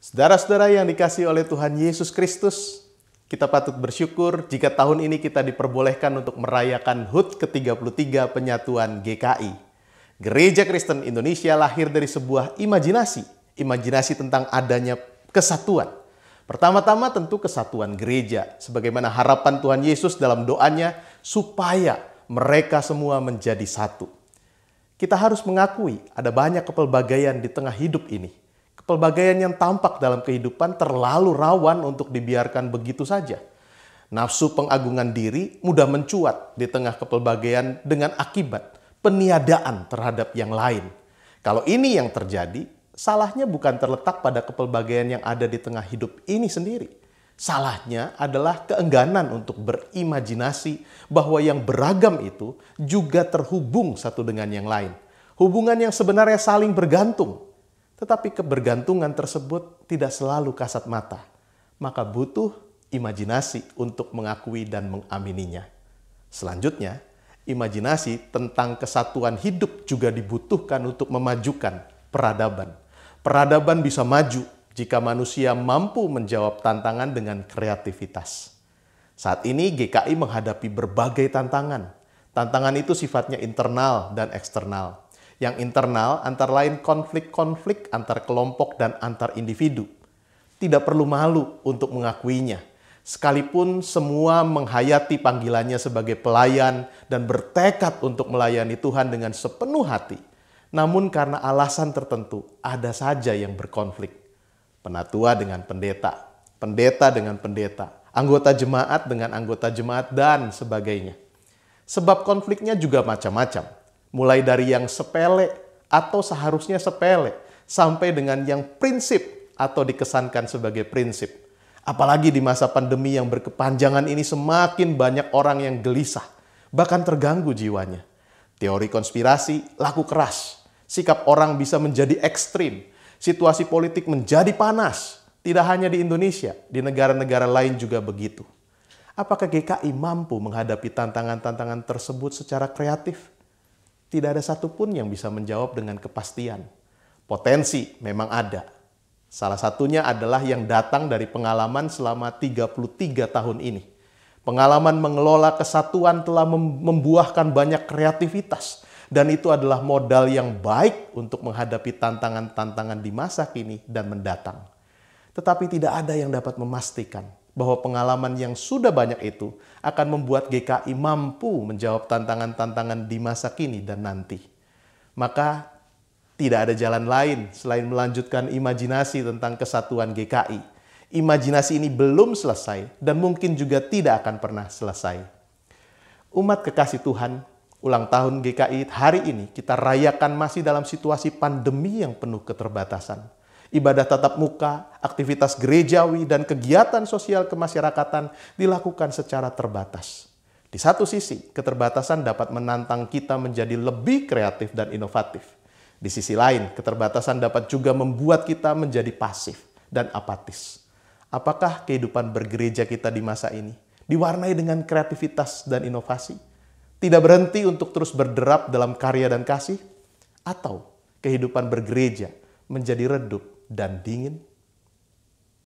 Saudara-saudara yang dikasihi oleh Tuhan Yesus Kristus, kita patut bersyukur jika tahun ini kita diperbolehkan untuk merayakan HUT ke-33 penyatuan GKI. Gereja Kristen Indonesia lahir dari sebuah imajinasi tentang adanya kesatuan. Pertama-tama tentu kesatuan gereja, sebagaimana harapan Tuhan Yesus dalam doanya supaya mereka semua menjadi satu. Kita harus mengakui ada banyak kepelbagaian di tengah hidup ini. Kepelbagaian yang tampak dalam kehidupan terlalu rawan untuk dibiarkan begitu saja. Nafsu pengagungan diri mudah mencuat di tengah kepelbagaian dengan akibat peniadaan terhadap yang lain. Kalau ini yang terjadi, salahnya bukan terletak pada kepelbagaian yang ada di tengah hidup ini sendiri. Salahnya adalah keengganan untuk berimajinasi bahwa yang beragam itu juga terhubung satu dengan yang lain. Hubungan yang sebenarnya saling bergantung. Tetapi kebergantungan tersebut tidak selalu kasat mata. Maka butuh imajinasi untuk mengakui dan mengamininya. Selanjutnya, imajinasi tentang kesatuan hidup juga dibutuhkan untuk memajukan peradaban. Peradaban bisa maju jika manusia mampu menjawab tantangan dengan kreativitas. Saat ini GKI menghadapi berbagai tantangan. Tantangan itu sifatnya internal dan eksternal. Yang internal antara lain konflik-konflik antar kelompok dan antar individu. Tidak perlu malu untuk mengakuinya. Sekalipun semua menghayati panggilannya sebagai pelayan dan bertekad untuk melayani Tuhan dengan sepenuh hati. Namun karena alasan tertentu ada saja yang berkonflik. Penatua dengan pendeta, pendeta dengan pendeta, anggota jemaat dengan anggota jemaat dan sebagainya. Sebab konfliknya juga macam-macam. Mulai dari yang sepele atau seharusnya sepele, sampai dengan yang prinsip atau dikesankan sebagai prinsip. Apalagi di masa pandemi yang berkepanjangan ini semakin banyak orang yang gelisah, bahkan terganggu jiwanya. Teori konspirasi laku keras, sikap orang bisa menjadi ekstrim, situasi politik menjadi panas. Tidak hanya di Indonesia, di negara-negara lain juga begitu. Apakah GKI mampu menghadapi tantangan-tantangan tersebut secara kreatif? Tidak ada satupun yang bisa menjawab dengan kepastian. Potensi memang ada. Salah satunya adalah yang datang dari pengalaman selama 33 tahun ini. Pengalaman mengelola kesatuan telah membuahkan banyak kreativitas. Dan itu adalah modal yang baik untuk menghadapi tantangan-tantangan di masa kini dan mendatang. Tetapi tidak ada yang dapat memastikan bahwa pengalaman yang sudah banyak itu akan membuat GKI mampu menjawab tantangan-tantangan di masa kini dan nanti. Maka tidak ada jalan lain selain melanjutkan imajinasi tentang kesatuan GKI. Imajinasi ini belum selesai dan mungkin juga tidak akan pernah selesai. Umat kekasih Tuhan, ulang tahun GKI hari ini kita rayakan masih dalam situasi pandemi yang penuh keterbatasan. Ibadah tatap muka, aktivitas gerejawi, dan kegiatan sosial kemasyarakatan dilakukan secara terbatas. Di satu sisi, keterbatasan dapat menantang kita menjadi lebih kreatif dan inovatif. Di sisi lain, keterbatasan dapat juga membuat kita menjadi pasif dan apatis. Apakah kehidupan bergereja kita di masa ini diwarnai dengan kreativitas dan inovasi? Tidak berhenti untuk terus berderap dalam karya dan kasih? Atau kehidupan bergereja menjadi redup dan dingin?